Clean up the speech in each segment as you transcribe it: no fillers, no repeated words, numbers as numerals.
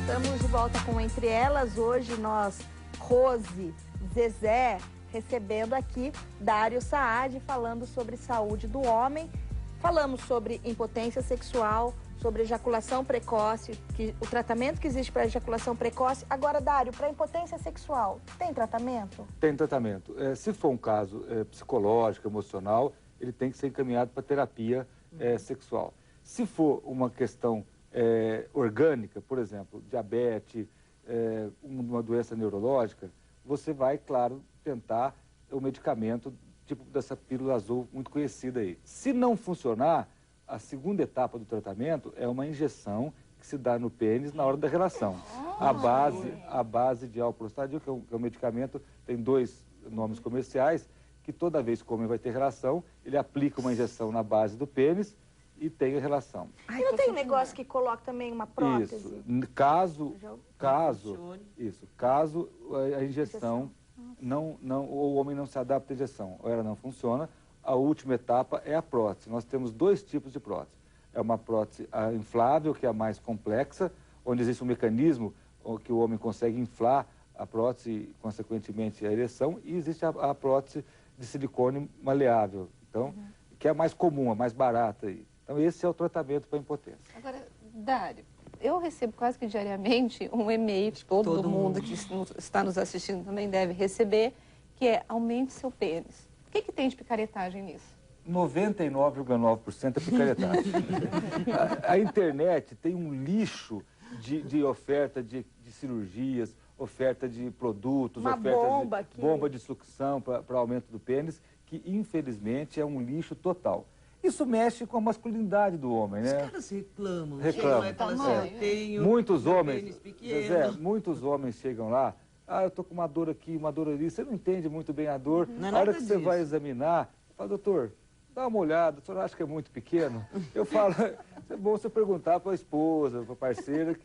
Estamos de volta com Entre Elas. Hoje nós, Rose, Zezé, recebendo aqui Dário Saad, falando sobre saúde do homem. Falamos sobre impotência sexual, sobre ejaculação precoce, o tratamento que existe para ejaculação precoce. Agora, Dário, para impotência sexual, tem tratamento? Tem tratamento. Se for um caso psicológico, emocional, ele tem que ser encaminhado para terapia sexual. Se for uma questão orgânica, por exemplo, diabetes, uma doença neurológica, você vai, claro, tentar o medicamento tipo dessa pílula azul muito conhecida aí. Se não funcionar, a segunda etapa do tratamento é uma injeção que se dá no pênis na hora da relação. A base de alprostadil, que é um medicamento, tem 2 nomes comerciais, que toda vez que o homem vai ter relação, ele aplica uma injeção na base do pênis e tem a relação. E não tem negócio que coloca também uma prótese? Isso. Caso a injeção ou o homem não se adapta à injeção, ou ela não funciona, a última etapa é a prótese. Nós temos 2 tipos de prótese. É uma prótese inflável, que é a mais complexa, onde existe um mecanismo que o homem consegue inflar a prótese e, consequentemente, a ereção, e existe a prótese de silicone maleável, então, que é a mais comum, a mais barata aí. Então, esse é o tratamento para impotência. Agora, Dário, eu recebo quase que diariamente um e-mail que todo mundo que está nos assistindo também deve receber, que é: aumente seu pênis. O que tem de picaretagem nisso? 99,9% é picaretagem. A internet tem um lixo de oferta de cirurgias, oferta de produtos, bomba de sucção para aumento do pênis, que infelizmente é um lixo total. Isso mexe com a masculinidade do homem, né? Os caras reclamam. Muitos homens, Zezé, muitos homens chegam lá: eu tô com uma dor aqui, uma dor ali, você não entende muito bem a dor. A hora que você vai examinar, fala: doutor, dá uma olhada, o senhor acha que é muito pequeno? Eu falo: é bom você perguntar para a esposa, para a parceira,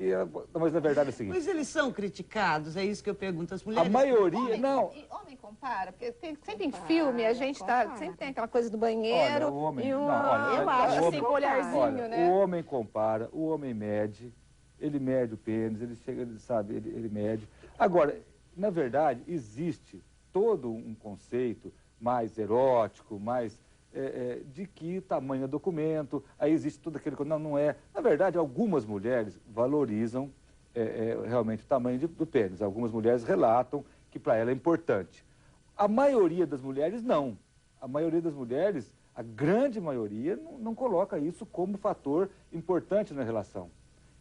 mas na verdade é o seguinte. Mas eles são criticados, é isso que eu pergunto às mulheres. A maioria, não. Homem compara, porque sempre em filme a gente sempre tem aquela coisa do banheiro. Olha, o homem, eu acho assim, com o olharzinho, né? O homem compara, o homem mede, ele mede o pênis, ele chega, ele sabe, ele mede. Agora, na verdade, existe todo um conceito mais erótico, mais de que tamanho é documento, aí existe tudo aquele... Não é. Na verdade, algumas mulheres valorizam realmente o tamanho do pênis. Algumas mulheres relatam que para ela é importante. A maioria das mulheres, não. A maioria das mulheres, a grande maioria, não coloca isso como fator importante na relação.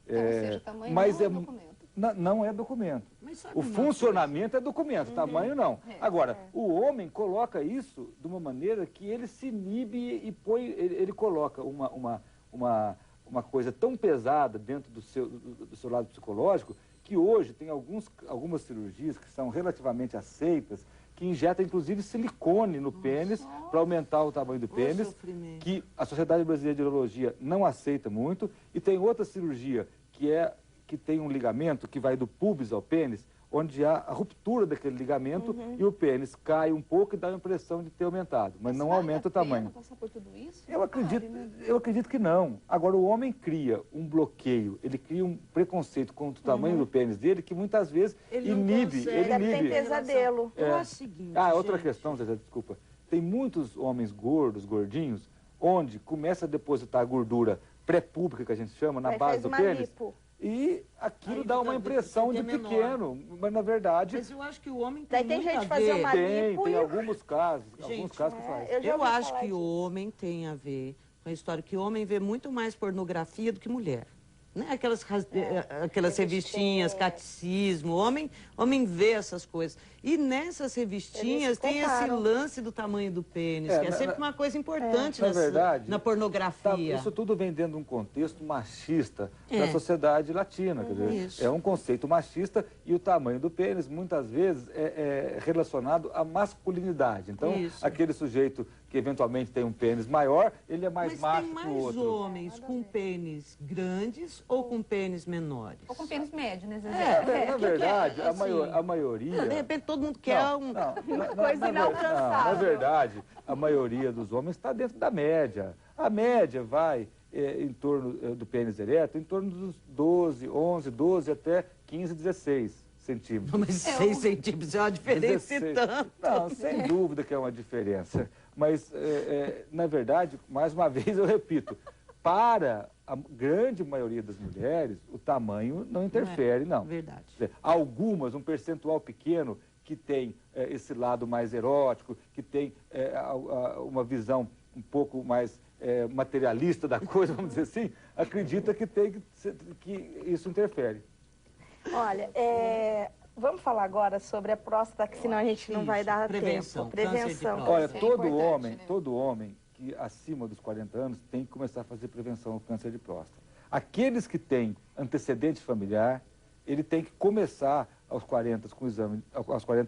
Ou seja, o tamanho não é documento. Não é documento. O funcionamento é documento, tamanho não. Agora, o homem coloca isso de uma maneira que ele se inibe e ele coloca uma coisa tão pesada dentro do seu lado psicológico, que hoje tem algumas cirurgias que são relativamente aceitas, que injetam inclusive silicone no pênis para aumentar o tamanho do pênis, que a Sociedade Brasileira de Urologia não aceita muito, e tem outra cirurgia que tem um ligamento que vai do púbis ao pênis, onde há a ruptura daquele ligamento e o pênis cai um pouco e dá a impressão de ter aumentado, mas não aumenta o tamanho. Passar por tudo isso? Eu acredito que não. Agora, o homem cria um bloqueio, ele cria um preconceito contra o tamanho do pênis dele, que muitas vezes inibe. Tem pesadelo. Eu acho o seguinte, outra questão, Zezé, desculpa. Tem muitos homens gordos, gordinhos, onde começa a depositar a gordura pré-pública, que a gente chama, na base do pênis. E aquilo dá uma impressão de pequeno, mas na verdade... Mas eu acho que o homem tem muito gente fazer uma lipo. Tem alguns casos, que faz. Eu acho que o homem tem a ver com a história que o homem vê muito mais pornografia do que mulher. Né? Aquelas revistinhas, catecismo, o homem vê essas coisas. E nessas revistinhas tem esse lance do tamanho do pênis, que é sempre uma coisa importante na pornografia. Isso tudo vem dentro de um contexto machista da sociedade latina. Quer dizer, é um conceito machista, e o tamanho do pênis muitas vezes é relacionado à masculinidade. Então, aquele sujeito que eventualmente tem um pênis maior, ele é mais macho que o outro. Mas tem mais homens com pênis grandes ou com pênis menores? Ou com pênis médio, né, Zezé? Na verdade, a maioria... De repente todo mundo quer uma coisa inalcançável. Na verdade, a maioria dos homens está dentro da média. A média vai em torno do pênis ereto, em torno dos 12, 11, 12 até 15, 16 centímetros. Mas 6 centímetros é uma diferença 16. tanto. Não, sem dúvida que é uma diferença. Mas, na verdade, mais uma vez eu repito, para a grande maioria das mulheres, o tamanho não interfere, não. Verdade. Algumas, um percentual pequeno, que tem esse lado mais erótico, que tem uma visão um pouco mais materialista da coisa, vamos dizer assim, acredita que isso interfere. Olha, vamos falar agora sobre a próstata, que senão a gente não vai dar prevenção, tempo. Prevenção. Olha, é todo homem que acima dos 40 anos tem que começar a fazer prevenção ao câncer de próstata. Aqueles que têm antecedente familiar, ele tem que começar aos 40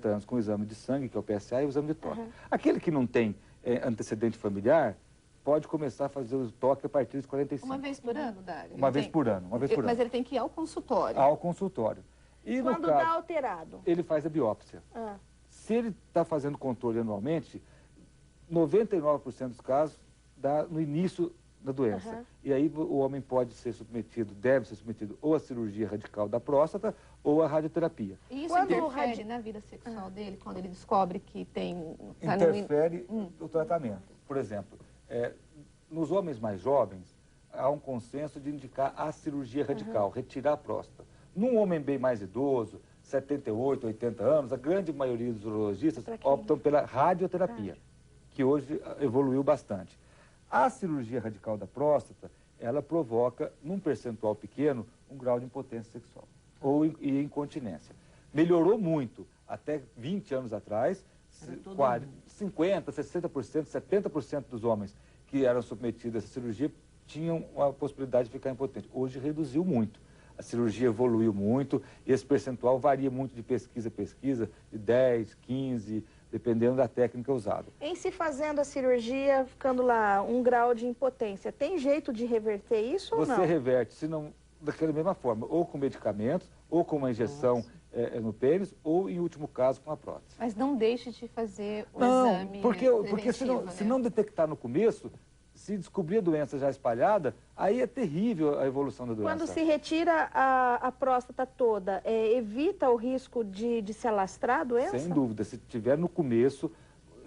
anos com o exame de sangue, que é o PSA, e o exame de toque. Aquele que não tem antecedente familiar, pode começar a fazer o toque a partir dos 45. Uma vez por ano, Dário? Uma vez por ano. Mas ele tem que ir ao consultório. Ao consultório. E Quando no caso, dá alterado? ele faz a biópsia. Se ele está fazendo controle anualmente, 99% dos casos dá no início da doença. E aí o homem pode ser submetido, deve ser submetido ou à cirurgia radical da próstata ou à radioterapia. E isso interfere na vida sexual dele, quando ele descobre que tem... Interfere o tratamento. Por exemplo, nos homens mais jovens, há um consenso de indicar a cirurgia radical, retirar a próstata. Num homem bem mais idoso, 78, 80 anos, a grande maioria dos urologistas optam pela radioterapia, que hoje evoluiu bastante. A cirurgia radical da próstata, ela provoca, num percentual pequeno, um grau de impotência sexual ou incontinência. Melhorou muito. Até 20 anos atrás, 50%, 60%, 70% dos homens que eram submetidos a essa cirurgia tinham a possibilidade de ficar impotente. Hoje reduziu muito. A cirurgia evoluiu muito e esse percentual varia muito de pesquisa a pesquisa, de 10, 15, dependendo da técnica usada. Em se fazendo a cirurgia, ficando lá 1 grau de impotência, tem jeito de reverter isso ou não? Você reverte, se não, daquela mesma forma, ou com medicamentos, ou com uma injeção no pênis, ou, em último caso, com a prótese. Mas não deixe de fazer o exame porque se não detectar no começo, se descobrir a doença já espalhada, aí é terrível a evolução da doença. Quando se retira a próstata toda, evita o risco de se alastrar a doença? Sem dúvida. Se tiver no começo,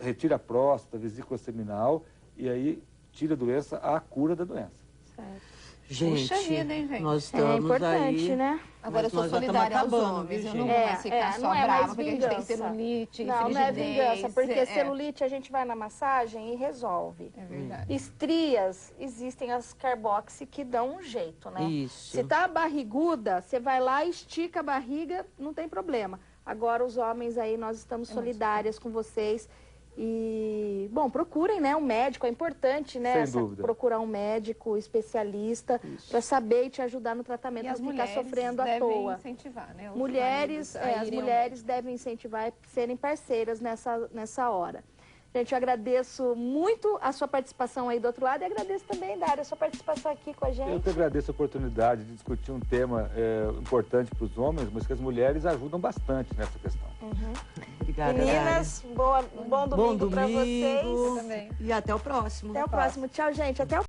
retira a próstata, vesícula seminal, e aí tira a doença, a cura da doença. Certo. Gente, puxa vida, hein, gente? nós estamos importante, aí, né? Agora eu sou nós já solidária aos acabando, homens, viu, eu não gente? vou mais ficar só não é brava, mais porque a gente tem vingança. celulite, Não é vingança, porque frigidez, celulite a gente vai na massagem e resolve. É verdade. Estrias, existem as carboxy que dão um jeito, né? Isso. Se tá barriguda, você vai lá, estica a barriga, não tem problema. Agora os homens aí, nós estamos solidárias com vocês. E, bom, procurem, né, um médico, é importante, né, Sem dúvida. procurar um médico especialista para saber e te ajudar no tratamento, E as não ficar mulheres sofrendo à devem toa. incentivar, né? os Mulheres, maridos a as irem ao mulheres devem incentivar e serem parceiras nessa hora. Gente, eu agradeço muito a sua participação aí do outro lado e agradeço também, Dário, a sua participação aqui com a gente. Eu que agradeço a oportunidade de discutir um tema importante para os homens, mas que as mulheres ajudam bastante nessa questão. Obrigada, Meninas, bom domingo para vocês. também. E até o próximo. Até o próximo. Tchau, gente. Até o